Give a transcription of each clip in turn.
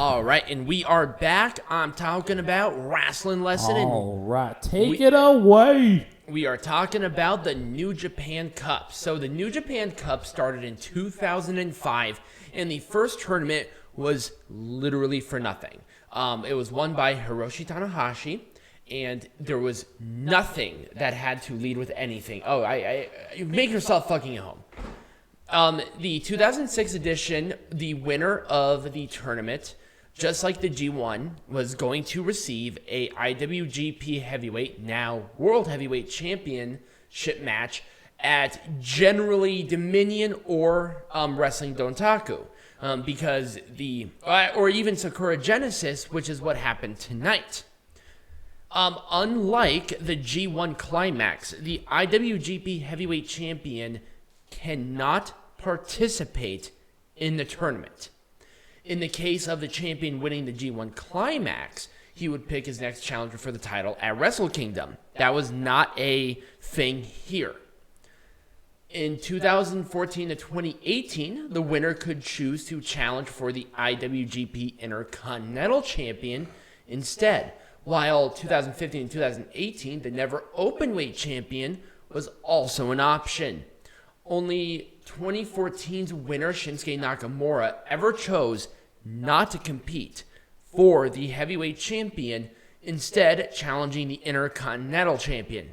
All right, and we are back. I'm talking about wrestling lesson. All right, take it away. We are talking about the New Japan Cup. So the New Japan Cup started in 2005, and the first tournament was literally for nothing. It was won by Hiroshi Tanahashi, and there was nothing that had to lead with anything. Oh, you make yourself fucking at home. The 2006 edition, the winner of the tournament, just like the G1, was going to receive a IWGP Heavyweight, now World Heavyweight Championship match at generally Dominion or Wrestling Dontaku. Because or even Sakura Genesis, which is what happened tonight. Unlike the G1 Climax, the IWGP Heavyweight Champion cannot participate in the tournament. In the case of the champion winning the G1 Climax, he would pick his next challenger for the title at Wrestle Kingdom. That was not a thing here. In 2014 to 2018, the winner could choose to challenge for the IWGP Intercontinental Champion instead, while 2015 and 2018, the Never Openweight Champion was also an option. Only 2014's winner, Shinsuke Nakamura, ever chose not to compete for the heavyweight champion, instead challenging the Intercontinental Champion.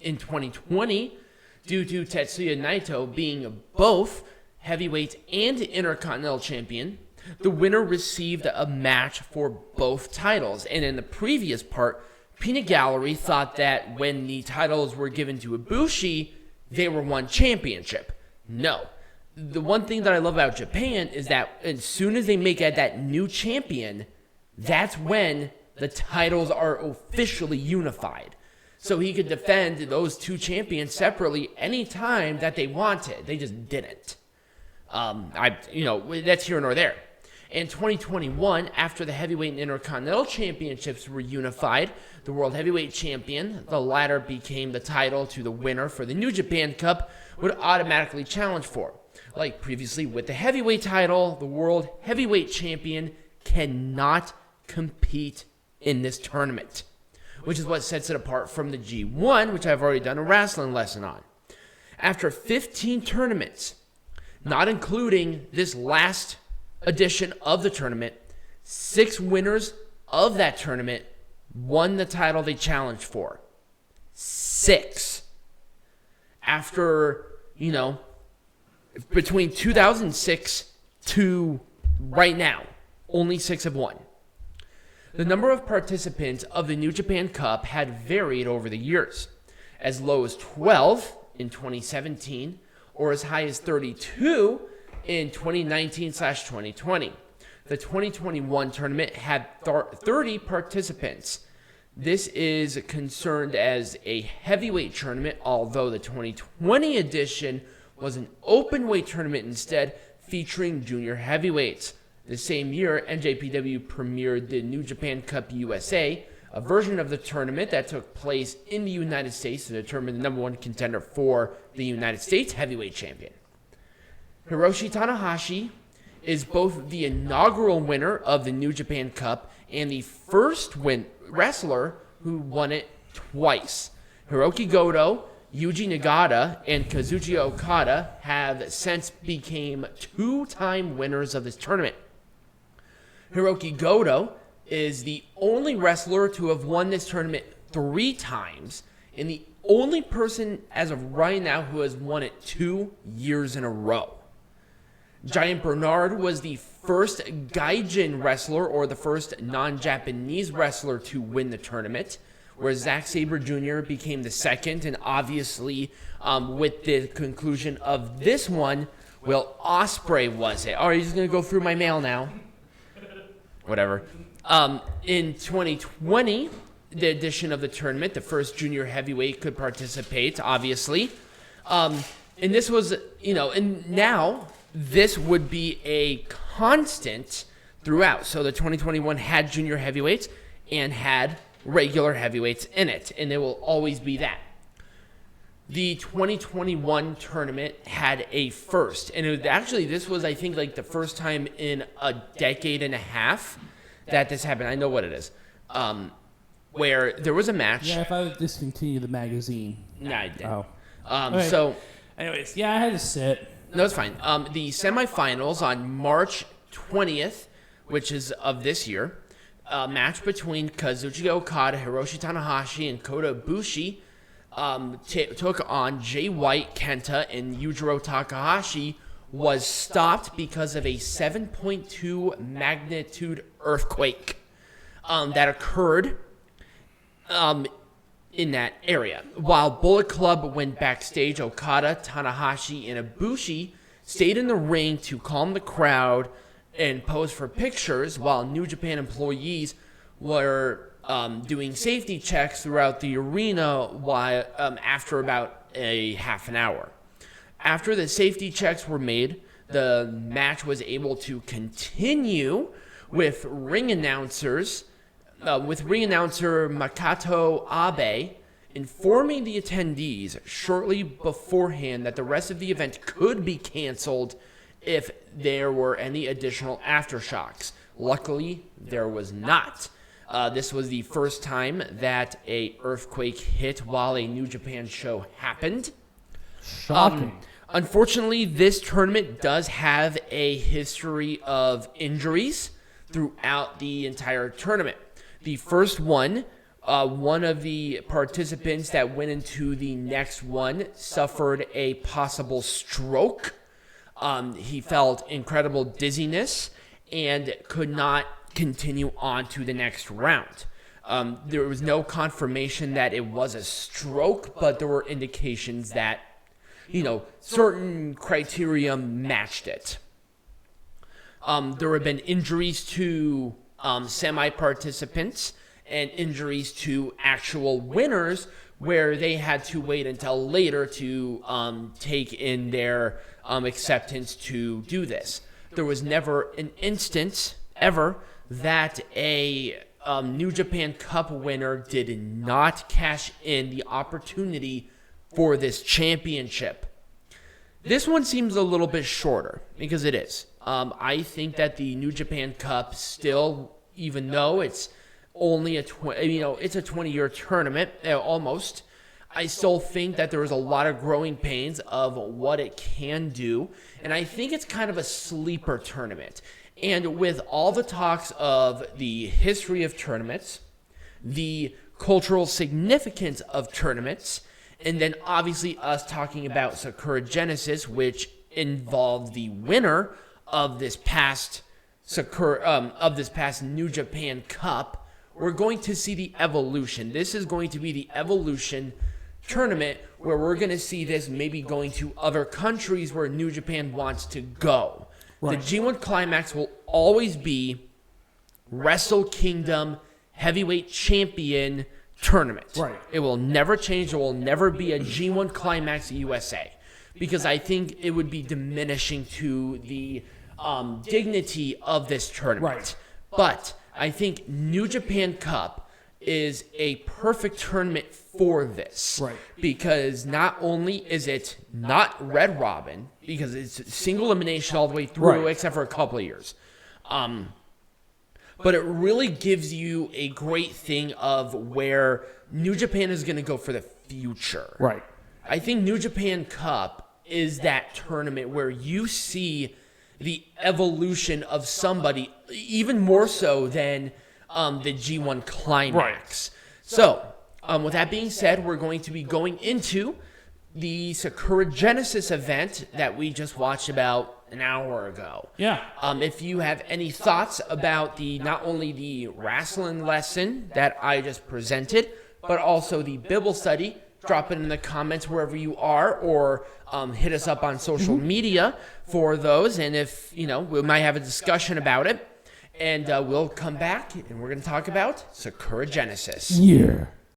In 2020, due to Tetsuya Naito being both heavyweight and Intercontinental Champion, the winner received a match for both titles. And in the previous part, Peanut Gallery thought that when the titles were given to Ibushi, they were one championship. No. The one thing that I love about Japan is that as soon as they make that new champion, that's when the titles are officially unified. So he could defend those two champions separately anytime that they wanted. They just didn't. That's here nor there. In 2021, after the Heavyweight and Intercontinental Championships were unified, the World Heavyweight Champion, the latter became the title to the winner for the New Japan Cup, would automatically challenge for. Like previously with the Heavyweight title, the World Heavyweight Champion cannot compete in this tournament, which is what sets it apart from the G1, which I've already done a wrestling lesson on. After 15 tournaments, not including this last edition of the tournament, 6 winners of that tournament won the title they challenged for. 6. After, between 2006 to right now, only 6 have won. The number of participants of the New Japan Cup had varied over the years, as low as 12 in 2017 or as high as 32 in 2019/2020. The 2021 tournament had 30 participants. This is concerned as a heavyweight tournament, although the 2020 edition was an open weight tournament instead, featuring junior heavyweights. The same year, NJPW premiered the New Japan Cup USA, a version of the tournament that took place in the United States to determine the number one contender for the United States Heavyweight Champion. Hiroshi Tanahashi is both the inaugural winner of the New Japan Cup and the first wrestler who won it twice. Hiroki Goto, Yuji Nagata, and Kazuchika Okada have since became 2-time winners of this tournament. Hiroki Goto is the only wrestler to have won this tournament 3 times, and the only person as of right now who has won it 2 years in a row. Giant Bernard was the first Gaijin wrestler, or the first non-Japanese wrestler to win the tournament, where Zack Sabre Jr. became the second, and obviously with the conclusion of this one, Will Ospreay was it. All right, just going to go through my mail now. Whatever. In 2020, the edition of the tournament, the first junior heavyweight could participate, obviously. And this was, and now this would be a constant throughout. So the 2021 had junior heavyweights and had regular heavyweights in it, and it will always be that. the 2021 tournament had a first. And this was, I think, like the first time in a decade and a half that this happened. I know what it is. Where there was a match. Yeah, if I would discontinue the magazine. Nah, I didn't. Oh. Okay. So, anyways, yeah, I had to sit. No, it's fine. The semifinals on March 20th, which is of this year, a match between Kazuchika Okada, Hiroshi Tanahashi, and Kota Ibushi took on Jay White, Kenta, and Yujiro Takahashi, was stopped because of a 7.2 magnitude earthquake that occurred in that area. While Bullet Club went backstage, Okada, Tanahashi, and Ibushi stayed in the ring to calm the crowd and pose for pictures, while New Japan employees were doing safety checks throughout the arena after about a half an hour. After the safety checks were made, the match was able to continue with ring announcer Makoto Abe informing the attendees shortly beforehand that the rest of the event could be canceled if there were any additional aftershocks. Luckily, there was not. This was the first time that a earthquake hit while a New Japan show happened. Shocking. Unfortunately, this tournament does have a history of injuries throughout the entire tournament. The first one of the participants that went into the next one suffered a possible stroke. He felt incredible dizziness and could not continue on to the next round. There was no confirmation that it was a stroke, but there were indications that, certain criteria matched it. There have been injuries to semi-participants and injuries to actual winners where they had to wait until later to take in their acceptance to do this. There was never an instance ever that a New Japan Cup winner did not cash in the opportunity for this championship. This one seems a little bit shorter because it is. I think that the New Japan Cup still, even though it's only it's a 20-year tournament almost, I still think that there is a lot of growing pains of what it can do, and I think it's kind of a sleeper tournament. And with all the talks of the history of tournaments, the cultural significance of tournaments, and then obviously us talking about Sakura Genesis, which involved the winner of this past New Japan Cup, we're going to see the evolution. This is going to be the evolution tournament where we're going to see this maybe going to other countries where New Japan wants to go. Right. The G1 Climax will always be Wrestle Kingdom Heavyweight Champion tournament. Right. It will never change. There will never be a G1 Climax USA because I think it would be diminishing to the dignity of this tournament. Right. But I think New Japan Cup is a perfect tournament for this. Right. Because not only is it not Red Robin, because it's single elimination all the way through, except for a couple of years. But it really gives you a great thing of where New Japan is going to go for the future. Right. I think New Japan Cup is that tournament where you see the evolution of somebody, even more so than the G1 Climax. Right. So, with that being said, we're going to be going into the Sakura Genesis event that we just watched about an hour ago. Yeah. If you have any thoughts about not only the wrestling lesson that I just presented, but also the Bible study, drop it in the comments wherever you are, or hit us up on social media for those. And if, we might have a discussion about it. And we'll come back and we're going to talk about Sakura Genesis. Yeah.